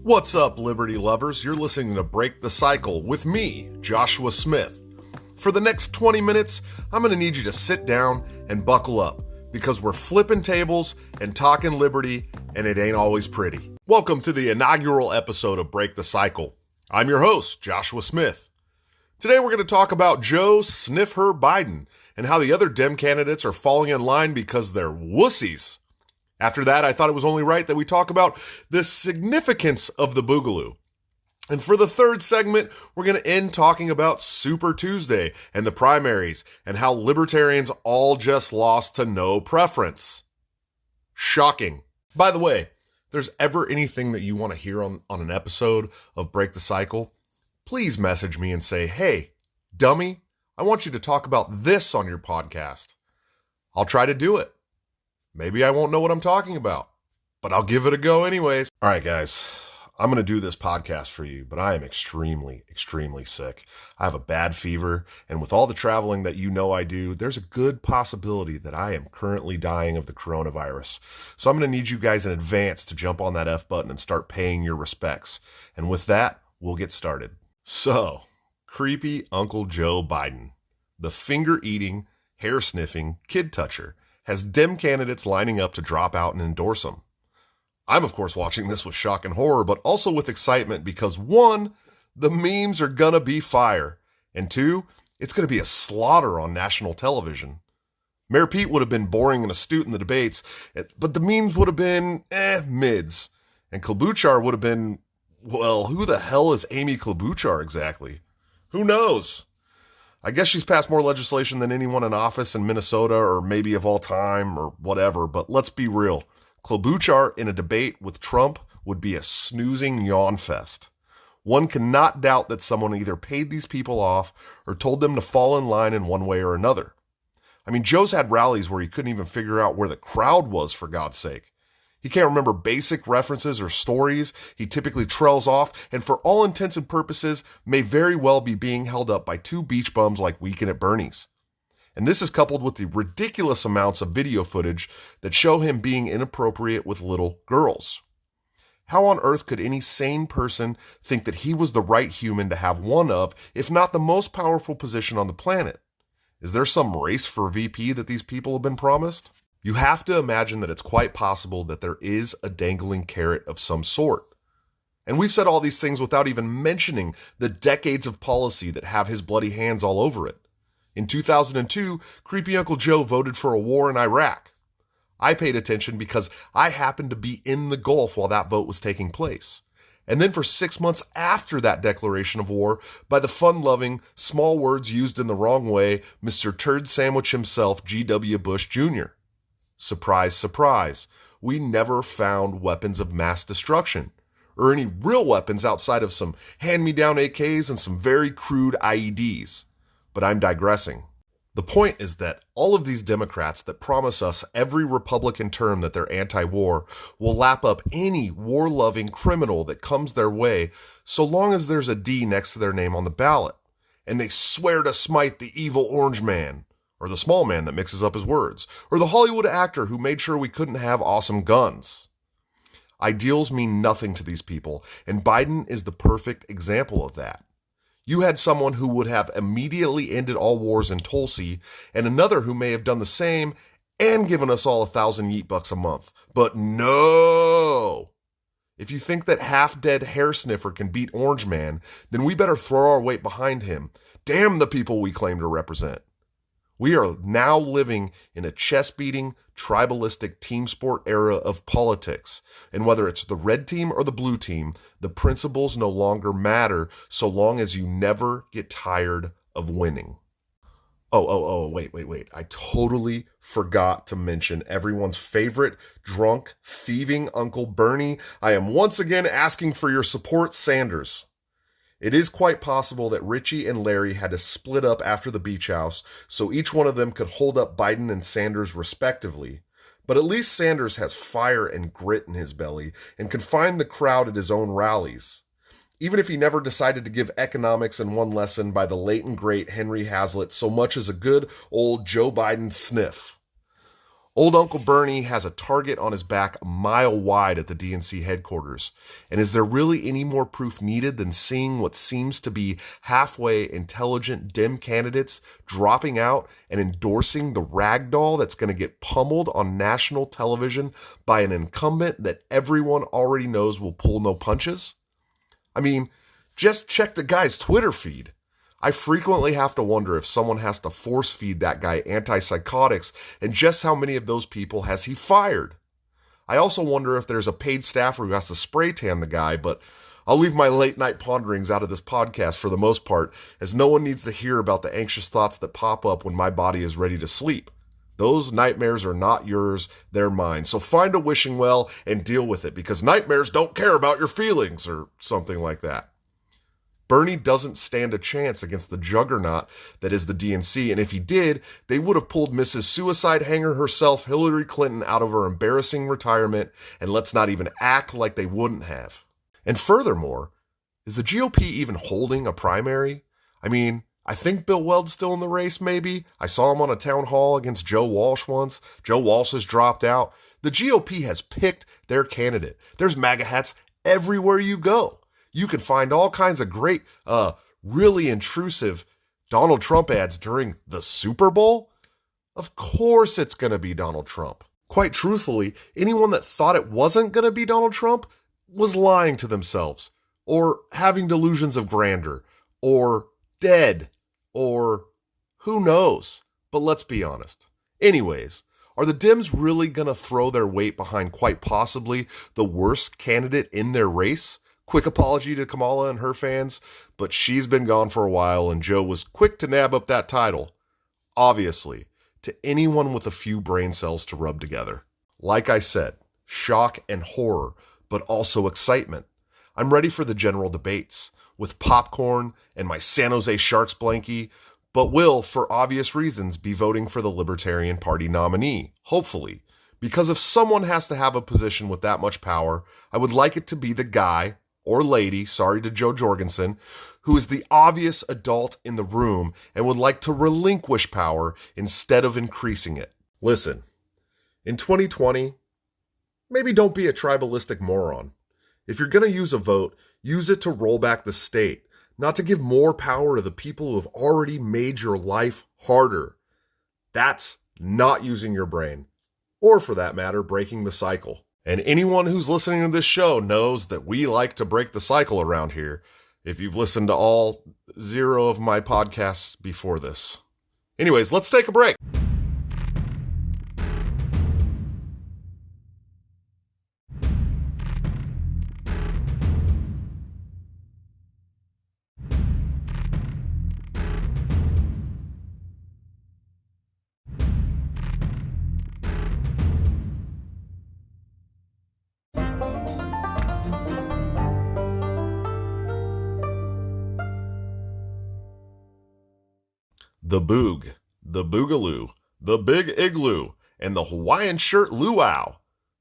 What's up, Liberty lovers? You're listening to Break the Cycle with me, Joshua Smith. For the next 20 minutes, I'm going to need you to sit down and buckle up because we're flipping tables and talking liberty, and it ain't always pretty. Welcome to the inaugural episode of Break the Cycle. I'm your host, Joshua Smith. Today we're going to talk about Joe Sniff Her Biden and how the other Dem candidates are falling in line because they're wussies. After that, I thought it was only right that we talk about the significance of the Boogaloo. And for the third segment, we're going to end talking about Super Tuesday and the primaries and how libertarians all just lost to no preference. Shocking. By the way, if there's ever anything that you want to hear on an episode of Break the Cycle, please message me and say, hey, dummy, I want you to talk about this on your podcast. I'll try to do it. Maybe I won't know what I'm talking about, but I'll give it a go anyways. All right, guys, I'm going to do this podcast for you, but I am extremely, extremely sick. I have a bad fever, and with all the traveling that you know I do, there's a good possibility that I am currently dying of the coronavirus. So I'm going to need you guys in advance to jump on that F button and start paying your respects. And with that, we'll get started. So, creepy Uncle Joe Biden, the finger-eating, hair-sniffing kid toucher, has Dem candidates lining up to drop out and endorse him. I'm, of course, watching this with shock and horror, but also with excitement because, one, the memes are gonna be fire, and two, it's gonna be a slaughter on national television. Mayor Pete would have been boring and astute in the debates, but the memes would have been, mids. And Klobuchar would have been, well, who the hell is Amy Klobuchar exactly? Who knows? I guess she's passed more legislation than anyone in office in Minnesota or maybe of all time or whatever, but let's be real. Klobuchar in a debate with Trump would be a snoozing yawn fest. One cannot doubt that someone either paid these people off or told them to fall in line in one way or another. I mean, Joe's had rallies where he couldn't even figure out where the crowd was, for God's sake. He can't remember basic references or stories. He typically trails off and for all intents and purposes may very well be being held up by two beach bums like Weekend at Bernie's. And this is coupled with the ridiculous amounts of video footage that show him being inappropriate with little girls. How on earth could any sane person think that he was the right human to have one of, if not the most powerful position on the planet? Is there some race for VP that these people have been promised? You have to imagine that it's quite possible that there is a dangling carrot of some sort. And we've said all these things without even mentioning the decades of policy that have his bloody hands all over it. In 2002, creepy Uncle Joe voted for a war in Iraq. I paid attention because I happened to be in the Gulf while that vote was taking place. And then for 6 months after that declaration of war, by the fun-loving, small words used in the wrong way, Mr. Turd Sandwich himself, G.W. Bush Jr. Surprise, surprise, we never found weapons of mass destruction, or any real weapons outside of some hand-me-down AKs and some very crude IEDs. But I'm digressing. The point is that all of these Democrats that promise us every Republican term that they're anti-war will lap up any war-loving criminal that comes their way so long as there's a D next to their name on the ballot. And they swear to smite the evil orange man, or the small man that mixes up his words, or the Hollywood actor who made sure we couldn't have awesome guns. Ideals mean nothing to these people, and Biden is the perfect example of that. You had someone who would have immediately ended all wars in Tulsi, and another who may have done the same and given us all 1,000 yeet bucks a month. But no! If you think that half-dead hair sniffer can beat Orange Man, then we better throw our weight behind him. Damn the people we claim to represent. We are now living in a chest-beating, tribalistic team sport era of politics. And whether it's the red team or the blue team, the principles no longer matter so long as you never get tired of winning. Wait. I totally forgot to mention everyone's favorite drunk, thieving Uncle Bernie. I am once again asking for your support, Sanders. It is quite possible that Richie and Larry had to split up after the beach house so each one of them could hold up Biden and Sanders respectively. But at least Sanders has fire and grit in his belly and can find the crowd at his own rallies. Even if he never decided to give economics in one lesson by the late and great Henry Hazlitt so much as a good old Joe Biden sniff. Old Uncle Bernie has a target on his back a mile wide at the DNC headquarters. And is there really any more proof needed than seeing what seems to be halfway intelligent Dem candidates dropping out and endorsing the ragdoll that's going to get pummeled on national television by an incumbent that everyone already knows will pull no punches? I mean, just check the guy's Twitter feed. I frequently have to wonder if someone has to force feed that guy antipsychotics and just how many of those people has he fired. I also wonder if there's a paid staffer who has to spray tan the guy, but I'll leave my late night ponderings out of this podcast for the most part, as no one needs to hear about the anxious thoughts that pop up when my body is ready to sleep. Those nightmares are not yours, they're mine. So find a wishing well and deal with it, because nightmares don't care about your feelings, or something like that. Bernie doesn't stand a chance against the juggernaut that is the DNC, and if he did, they would have pulled Mrs. Suicide Hanger herself, Hillary Clinton, out of her embarrassing retirement, and let's not even act like they wouldn't have. And furthermore, is the GOP even holding a primary? I mean, I think Bill Weld's still in the race, maybe. I saw him on a town hall against Joe Walsh once. Joe Walsh has dropped out. The GOP has picked their candidate. There's MAGA hats everywhere you go. You can find all kinds of great, really intrusive Donald Trump ads during the Super Bowl. Of course it's going to be Donald Trump. Quite truthfully, anyone that thought it wasn't going to be Donald Trump was lying to themselves, or having delusions of grandeur, or dead, or who knows. But let's be honest. Anyways, are the Dems really going to throw their weight behind quite possibly the worst candidate in their race? Quick apology to Kamala and her fans, but she's been gone for a while and Joe was quick to nab up that title. Obviously, to anyone with a few brain cells to rub together. Like I said, shock and horror, but also excitement. I'm ready for the general debates, with popcorn and my San Jose Sharks blankie, but will, for obvious reasons, be voting for the Libertarian Party nominee, hopefully. Because if someone has to have a position with that much power, I would like it to be the guy, or lady, sorry to Joe Jorgensen, who is the obvious adult in the room and would like to relinquish power instead of increasing it. Listen, in 2020, maybe don't be a tribalistic moron. If you're going to use a vote, use it to roll back the state, not to give more power to the people who have already made your life harder. That's not using your brain, or for that matter, breaking the cycle. And anyone who's listening to this show knows that we like to break the cycle around here, if you've listened to all 0 of my podcasts before this. Anyways, let's take a break. The Boog, the Boogaloo, the Big Igloo, and the Hawaiian Shirt Luau.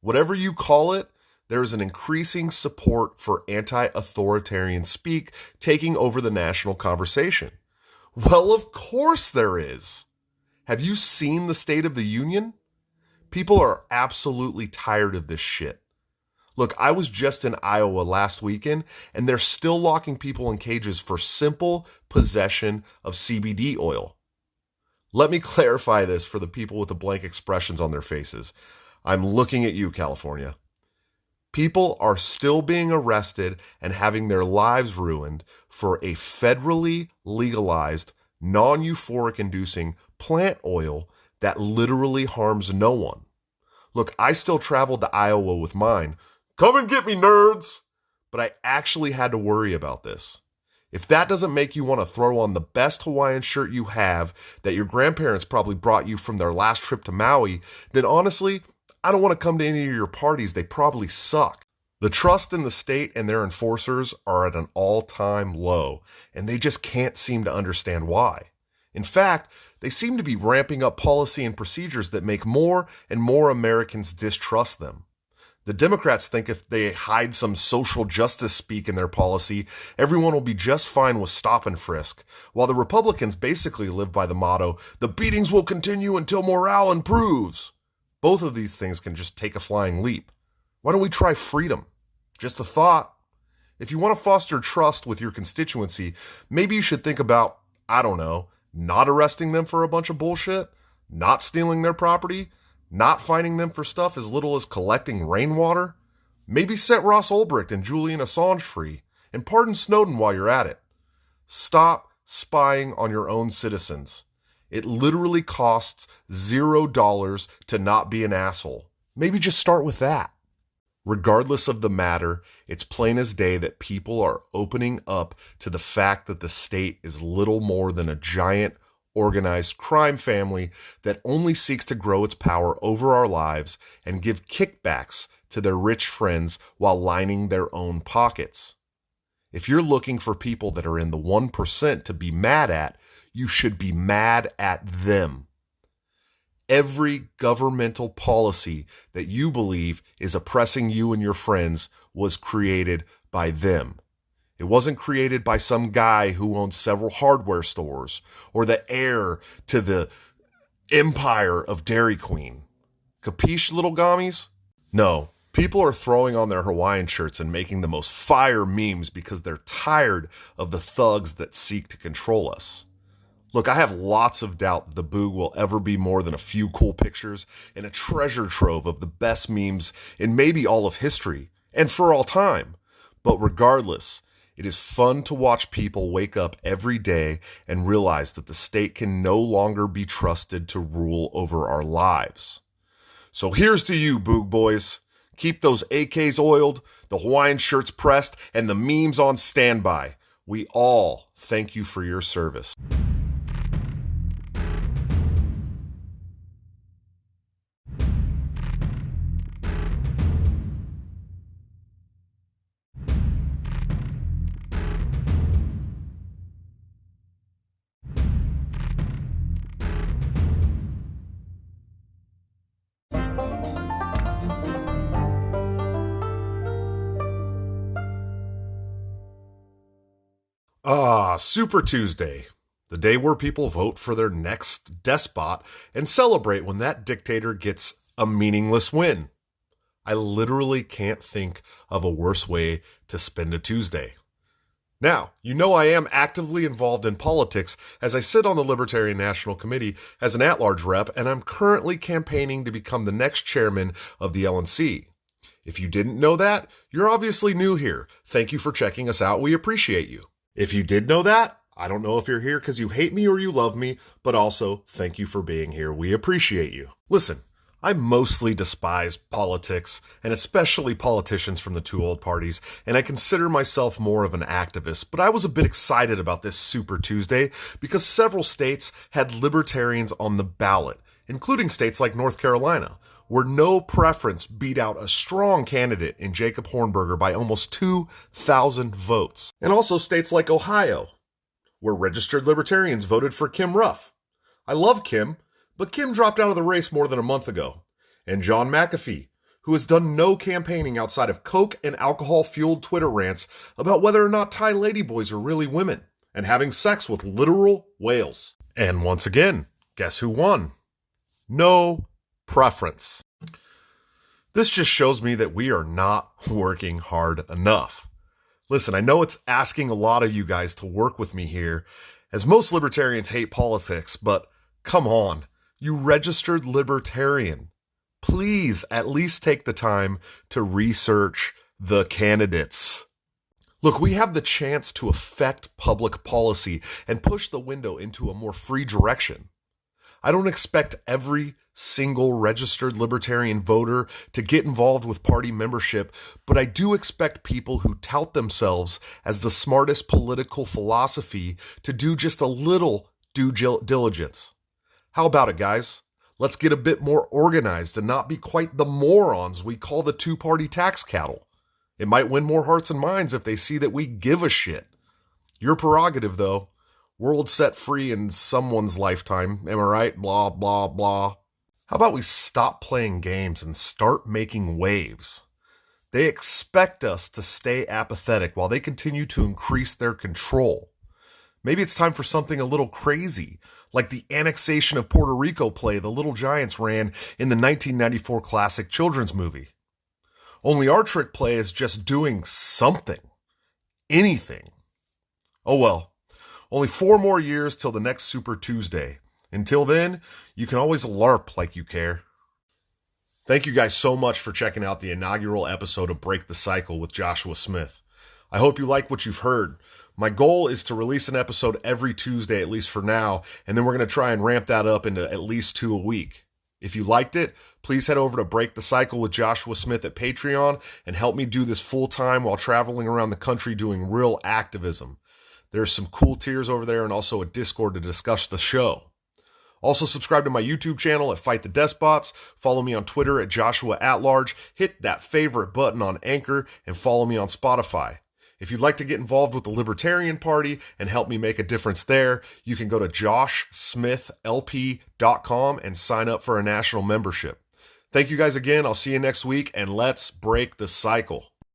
Whatever you call it, there is an increasing support for anti-authoritarian speak taking over the national conversation. Well, of course there is. Have you seen the State of the Union? People are absolutely tired of this shit. Look, I was just in Iowa last weekend, and they're still locking people in cages for simple possession of CBD oil. Let me clarify this for the people with the blank expressions on their faces. I'm looking at you, California. People are still being arrested and having their lives ruined for a federally legalized, non-euphoric inducing plant oil that literally harms no one. Look, I still traveled to Iowa with mine. Come and get me, nerds! But I actually had to worry about this. If that doesn't make you want to throw on the best Hawaiian shirt you have that your grandparents probably brought you from their last trip to Maui, then honestly, I don't want to come to any of your parties. They probably suck. The trust in the state and their enforcers are at an all-time low, and they just can't seem to understand why. In fact, they seem to be ramping up policy and procedures that make more and more Americans distrust them. The Democrats think if they hide some social justice speak in their policy, everyone will be just fine with stop and frisk, while the Republicans basically live by the motto, the beatings will continue until morale improves. Both of these things can just take a flying leap. Why don't we try freedom? Just a thought. If you want to foster trust with your constituency, maybe you should think about, I don't know, not arresting them for a bunch of bullshit, not stealing their property, not fining them for stuff as little as collecting rainwater. Maybe set Ross Ulbricht and Julian Assange free, and pardon Snowden while you're at it. Stop spying on your own citizens. It literally costs $0 to not be an asshole. Maybe just start with that. Regardless of the matter, it's plain as day that people are opening up to the fact that the state is little more than a giant, organized crime family that only seeks to grow its power over our lives and give kickbacks to their rich friends while lining their own pockets. If you're looking for people that are in the 1% to be mad at, you should be mad at them. Every governmental policy that you believe is oppressing you and your friends was created by them. It wasn't created by some guy who owns several hardware stores or the heir to the empire of Dairy Queen. Capiche, little gommies? No. People are throwing on their Hawaiian shirts and making the most fire memes because they're tired of the thugs that seek to control us. Look, I have lots of doubt that the Boog will ever be more than a few cool pictures and a treasure trove of the best memes in maybe all of history and for all time. But regardless, it is fun to watch people wake up every day and realize that the state can no longer be trusted to rule over our lives. So here's to you, Boog boys. Keep those AKs oiled, the Hawaiian shirts pressed, and the memes on standby. We all thank you for your service. Super Tuesday, the day where people vote for their next despot and celebrate when that dictator gets a meaningless win. I literally can't think of a worse way to spend a Tuesday. Now, you know I am actively involved in politics as I sit on the Libertarian National Committee as an at-large rep, and I'm currently campaigning to become the next chairman of the LNC. If you didn't know that, you're obviously new here. Thank you for checking us out. We appreciate you. If you did know that, I don't know if you're here because you hate me or you love me, but also thank you for being here. We appreciate you. Listen, I mostly despise politics, and especially politicians from the two old parties, and I consider myself more of an activist, but I was a bit excited about this Super Tuesday because several states had libertarians on the ballot, including states like North Carolina, where no preference beat out a strong candidate in Jacob Hornberger by almost 2,000 votes. And also states like Ohio, where registered libertarians voted for Kim Ruff. I love Kim, but Kim dropped out of the race more than a month ago. And John McAfee, who has done no campaigning outside of Coke and alcohol-fueled Twitter rants about whether or not Thai ladyboys are really women and having sex with literal whales. And once again, guess who won? No preference. This just shows me that we are not working hard enough. Listen, I know it's asking a lot of you guys to work with me here, as most libertarians hate politics, but come on, you registered libertarian. Please at least take the time to research the candidates. Look, we have the chance to affect public policy and push the window into a more free direction. I don't expect every single registered libertarian voter to get involved with party membership, but I do expect people who tout themselves as the smartest political philosophy to do just a little due diligence. How about it, guys? Let's get a bit more organized and not be quite the morons we call the two-party tax cattle. It might win more hearts and minds if they see that we give a shit. Your prerogative, though. World set free in someone's lifetime. Am I right? Blah, blah, blah. How about we stop playing games and start making waves? They expect us to stay apathetic while they continue to increase their control. Maybe it's time for something a little crazy, like the annexation of Puerto Rico play The Little Giants ran in the 1994 classic children's movie. Only our trick play is just doing something. Anything. Oh well, only 4 more years till the next Super Tuesday. Until then, you can always LARP like you care. Thank you guys so much for checking out the inaugural episode of Break the Cycle with Joshua Smith. I hope you like what you've heard. My goal is to release an episode every Tuesday, at least for now, and then we're going to try and ramp that up into at least 2 a week. If you liked it, please head over to Break the Cycle with Joshua Smith at Patreon and help me do this full-time while traveling around the country doing real activism. There's some cool tiers over there and also a Discord to discuss the show. Also subscribe to my YouTube channel at Fight the Despots, follow me on Twitter at Joshua @large, hit that favorite button on Anchor, and follow me on Spotify. If you'd like to get involved with the Libertarian Party and help me make a difference there, you can go to joshsmithlp.com and sign up for a national membership. Thank you guys again. I'll see you next week, and let's break the cycle.